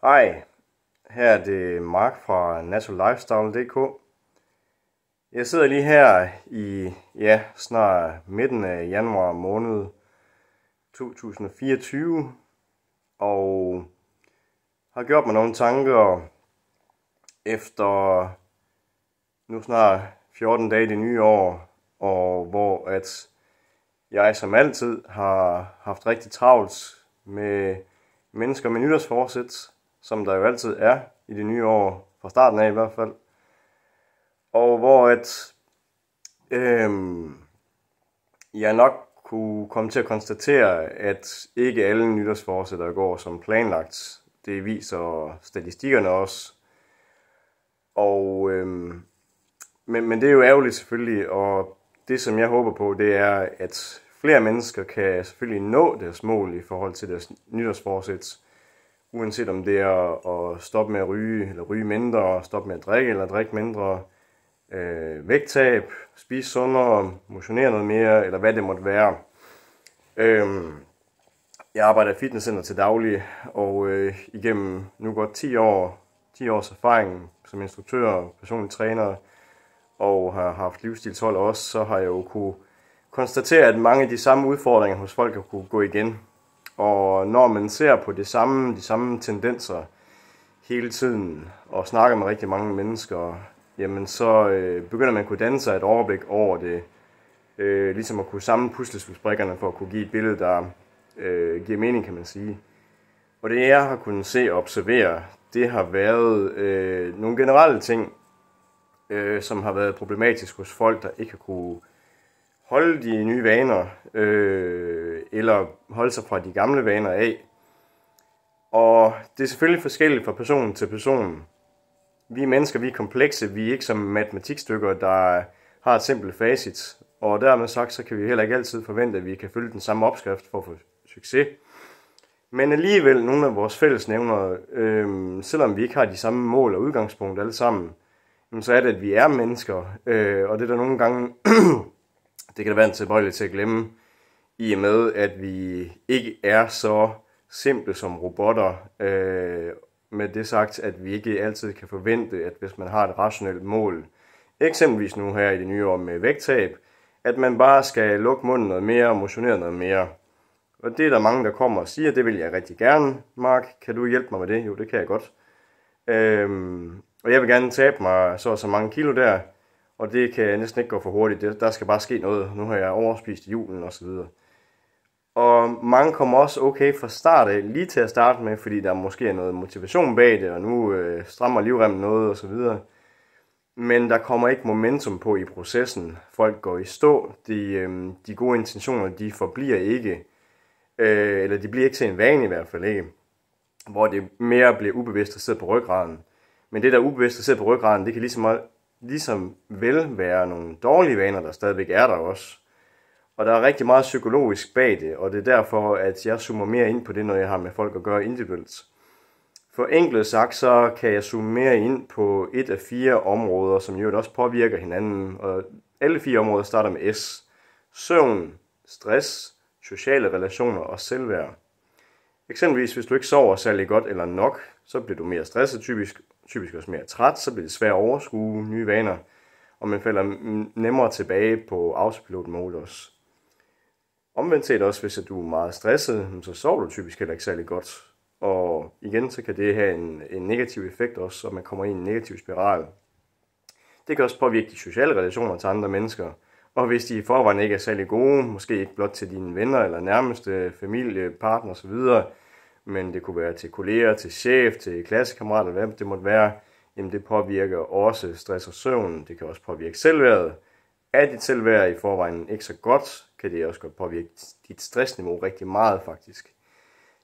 Hej, her er det Mark fra naturallifestyle.dk. Jeg sidder lige her i snart midten af januar måned 2024 og har gjort mig nogle tanker efter nu snart 14 dage i det nye år, og hvor at jeg som altid har haft rigtig travlt med mennesker med nytårsforsæt, som der jo altid er i det nye år, fra starten af i hvert fald. Og hvor at jeg nok kunne komme til at konstatere, at ikke alle nytårsforsætter går som planlagt. Det viser statistikkerne også. Og, men det er jo ærgerligt selvfølgelig, og det som jeg håber på, det er, at flere mennesker kan selvfølgelig nå deres mål i forhold til deres nytårsforsæt. Uanset om det er at stoppe med at ryge, eller ryge mindre, stoppe med at drikke, eller drikke mindre, vægttab, spise sundere, motionere noget mere, eller hvad det måtte være. Jeg arbejder i fitnesscenter til daglig, og igennem nu godt 10 års erfaring som instruktør og personlig træner, og har haft livsstilshold også, så har jeg jo kunne konstatere, at mange af de samme udfordringer hos folk har kunne gå igen. Og når man ser på de samme tendenser hele tiden, og snakker med rigtig mange mennesker, jamen så begynder man at kunne danne sig et overblik over det. Ligesom at kunne samle puslespilsbrikkerne for at kunne give et billede, der giver mening, kan man sige. Og det jeg har kunnet se og observere, det har været nogle generelle ting, som har været problematisk hos folk, der ikke har kunne holde de nye vaner, eller holde sig fra de gamle vaner af. Og det er selvfølgelig forskelligt fra person til person. Vi mennesker, vi er komplekse, vi er ikke som matematikstykker, der har et simpelt facit. Og dermed sagt, så kan vi heller ikke altid forvente, at vi kan følge den samme opskrift for at få succes. Men alligevel, nogle af vores fællesnævner, selvom vi ikke har de samme mål og udgangspunkt alle sammen, så er det, at vi er mennesker. Og det er der nogle gange, det kan da være en tilbøjelighed til at glemme, i og med, at vi ikke er så simple som robotter. Med det sagt, at vi ikke altid kan forvente, at hvis man har et rationelt mål, eksempelvis nu her i det nye år med vægttab, at man bare skal lukke munden noget mere og motionere noget mere. Og det er der mange, der kommer og siger, det vil jeg rigtig gerne. Mark, kan du hjælpe mig med det? Jo, det kan jeg godt. Og jeg vil gerne tabe mig så mange kilo der, og det kan næsten ikke gå for hurtigt. Der skal bare ske noget. Nu har jeg overspist julen osv. Og mange kommer også okay fra start af, lige til at starte med, fordi der måske er noget motivation bag det, og nu strammer livremmen noget osv. Men der kommer ikke momentum på i processen. Folk går i stå. De gode intentioner, de forbliver ikke. Eller de bliver ikke til en vane i hvert fald ikke. Hvor det mere bliver ubevidst at sidde på ryggraden. Men det der ubevidst at sidde på ryggraden, det kan ligesom vel være nogle dårlige vaner, der stadigvæk er der også. Og der er rigtig meget psykologisk bag det, og det er derfor, at jeg zoomer mere ind på det, når jeg har med folk at gøre individuelt. For enkelt sagt, så kan jeg zoome mere ind på et af 4 områder, som jo også påvirker hinanden. Og alle 4 områder starter med S. Søvn, stress, sociale relationer og selvværd. Eksempelvis, hvis du ikke sover særlig godt eller nok, så bliver du mere stresset, typisk også mere træt, så bliver det svært at overskue nye vaner, og man falder nemmere tilbage på autopilot mode også. Omvendt set også, hvis du er meget stresset, så sover du typisk heller ikke særlig godt. Og igen, så kan det have en negativ effekt også, så man kommer i en negativ spiral. Det kan også påvirke de sociale relationer til andre mennesker. Og hvis de i forvejen ikke er særlig gode, måske ikke blot til dine venner eller nærmeste familie, partner osv., men det kunne være til kolleger, til chef, til klassekammerater, hvad det måtte være, jamen det påvirker også stress og søvn. Det kan også påvirke selvværdet. Er dit selvværd i forvejen ikke så godt, kan det også godt påvirke dit stressniveau rigtig meget faktisk.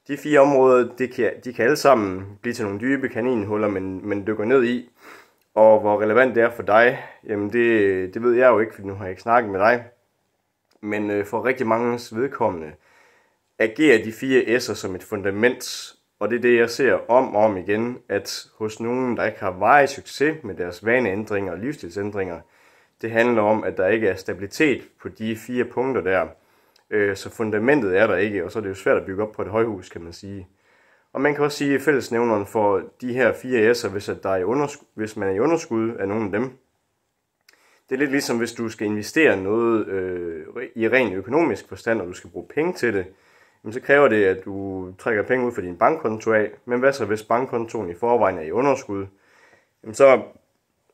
De 4 områder, de kan alle sammen blive til nogle dybe kaninhuller, men dykker ned i. Og hvor relevant det er for dig, jamen det ved jeg jo ikke, for nu har jeg ikke snakket med dig. Men for rigtig manges vedkommende agerer de 4 S'er som et fundament. Og det er det, jeg ser om og om igen, at hos nogen, der ikke har varig succes med deres vaneændringer og livsstilsændringer, det handler om, at der ikke er stabilitet på de 4 punkter der. Så fundamentet er der ikke, og så er det jo svært at bygge op på et højhus, kan man sige. Og man kan også sige, at fællesnævneren for de her 4 S'er, hvis man er i underskud af nogle af dem, det er lidt ligesom, hvis du skal investere noget i ren økonomisk forstand, og du skal bruge penge til det, så kræver det, at du trækker penge ud fra din bankkonto af. Men hvad så, hvis bankkontoen i forvejen er i underskud? Så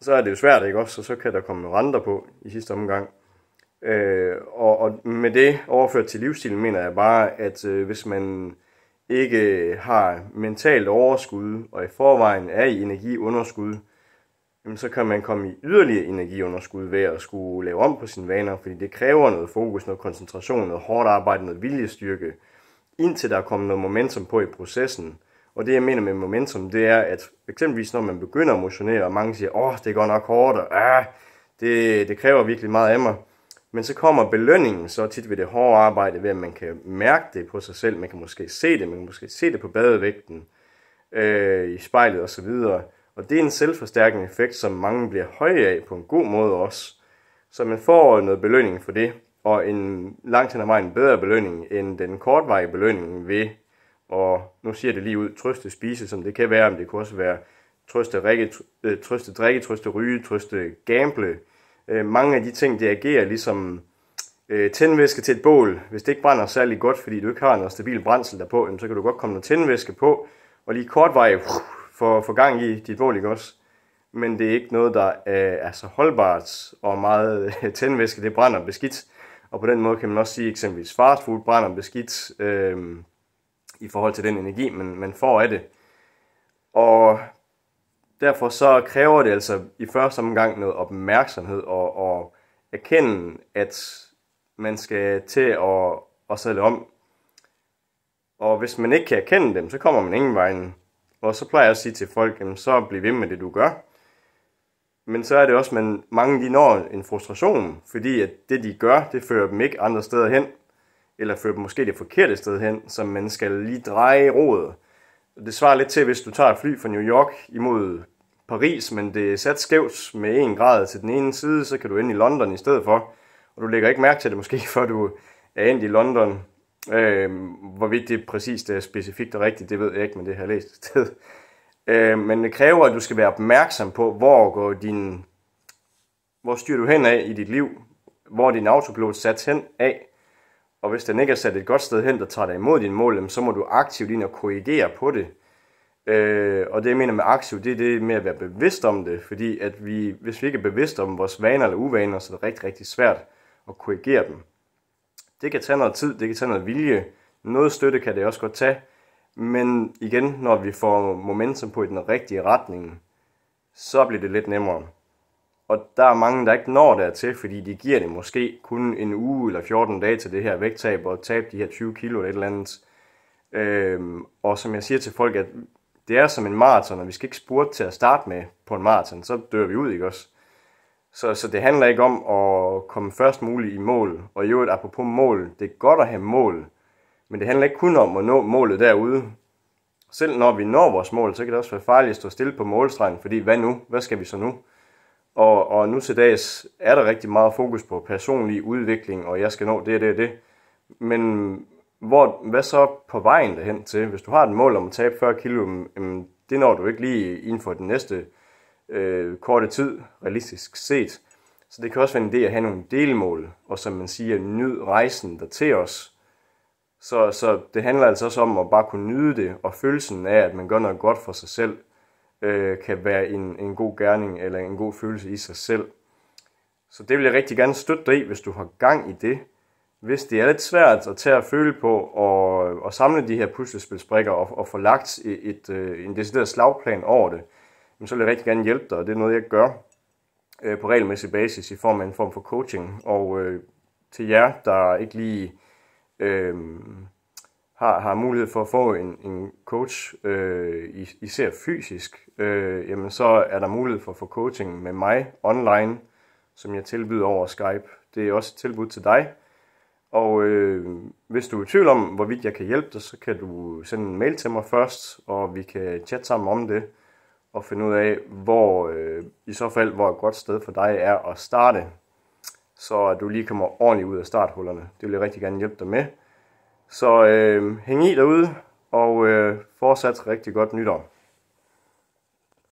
er det jo svært, ikke også? Og så kan der komme renter på i sidste omgang. Og med det overført til livsstilen, mener jeg bare, at hvis man ikke har mentalt overskud, og i forvejen er i energiunderskud, så kan man komme i yderligere energiunderskud ved at skulle lave om på sine vaner, fordi det kræver noget fokus, noget koncentration, noget hårdt arbejde, noget viljestyrke, indtil der er kommet noget momentum på i processen. Og det jeg mener med momentum, det er, at eksempelvis når man begynder at motionere, og mange siger, det går nok hårdt, og det kræver virkelig meget af mig. Men så kommer belønningen så tit ved det hårde arbejde, ved at man kan mærke det på sig selv, man kan måske se det på badevægten, i spejlet osv. Og det er en selvforstærkende effekt, som mange bliver høje af på en god måde også. Så man får noget belønning for det, og langt hen ad vejen en bedre belønning end den kortvarige belønning ved, og nu siger det lige ud, trøste spise, som det kan være, men det kunne også være trøste drikke, trøste ryge, trøste gamble. Mange af de ting, det agerer ligesom tændvæske til et bål. Hvis det ikke brænder særlig godt, fordi du ikke har noget stabil brændsel derpå, så kan du godt komme noget tændvæske på, og lige kortvarigt få gang i dit bål, ikke også? Men det er ikke noget, der er så holdbart, og meget tændvæske, det brænder beskidt. Og på den måde kan man også sige, eksempelvis fastfood brænder beskidt i forhold til den energi, man får af det. Og derfor så kræver det altså i første omgang noget opmærksomhed og erkende, at man skal til at sadle om. Og hvis man ikke kan erkende dem, så kommer man ingen vejen. Og så plejer jeg at sige til folk, jamen, så bliv ved med det, du gør. Men så er det også, at mange de når en frustration, fordi at det, de gør, det fører dem ikke andre steder hen, eller fører dem måske det forkerte sted hen, så man skal lige dreje rodet. Det svarer lidt til, hvis du tager et fly fra New York imod Paris, men det er sat skævt med 1 grad til den ene side, så kan du ende i London i stedet for. Og du lægger ikke mærke til det måske, før du er endt i London. Hvorvidt det præcist er specifikt og rigtigt, det ved jeg ikke, men det har jeg læst et sted. Men det kræver, at du skal være opmærksom på, hvor styrer du hen af i dit liv, hvor din autopilot sat hen af. Og hvis den ikke er sat et godt sted hen, der tager dig imod dine mål, så må du aktivt ind og korrigere på det. Og det jeg mener med aktivt, det er det med at være bevidst om det, fordi at hvis vi ikke er bevidste om vores vaner eller uvaner, så er det rigtig, rigtig svært at korrigere dem. Det kan tage noget tid, det kan tage noget vilje, noget støtte kan det også godt tage, men igen, når vi får momentum på i den rigtige retning, så bliver det lidt nemmere. Og der er mange, der ikke når dertil, fordi de giver det måske kun en uge eller 14 dage til det her vægttab og tabe de her 20 kilo eller et eller andet. Og som jeg siger til folk, at det er som en maraton, og vi skal ikke spurte til at starte med på en maraton, så dør vi ud, ikke også? Så det handler ikke om at komme først muligt i mål. Og i øvrigt, apropos mål, det er godt at have mål, men det handler ikke kun om at nå målet derude. Selv når vi når vores mål, så kan det også være farligt at stå stille på målstregen, fordi hvad nu? Hvad skal vi så nu? Og nu til dags er der rigtig meget fokus på personlig udvikling, og jeg skal nå det. Men hvad så på vejen derhen til? Hvis du har et mål om at tabe 40 kilo, det når du ikke lige inden for den næste korte tid, realistisk set. Så det kan også være en idé at have nogle delmål, og som man siger, nyd rejsen der til os. Så det handler altså også om at bare kunne nyde det, og følelsen af, at man gør noget godt for sig selv, kan være en god gerning, eller en god følelse i sig selv. Så det vil jeg rigtig gerne støtte dig i, hvis du har gang i det. Hvis det er lidt svært at tage at føle på, og samle de her puslespilsbrikker, og få lagt en decideret slagplan over det, så vil jeg rigtig gerne hjælpe dig, og det er noget, jeg gør på regelmæssig basis i form af en form for coaching. Og til jer, der ikke lige har mulighed for at få en coach, især fysisk, jamen så er der mulighed for at få coaching med mig online, som jeg tilbyder over Skype. Det er også et tilbud til dig. Og hvis du er i tvivl om, hvorvidt jeg kan hjælpe dig, så kan du sende en mail til mig først, og vi kan chatte sammen om det, og finde ud af, hvor et godt sted for dig er at starte, så du lige kommer ordentligt ud af starthullerne. Det vil jeg rigtig gerne hjælpe dig med. Så hæng i derude, og fortsæt fortsat rigtig godt nytår.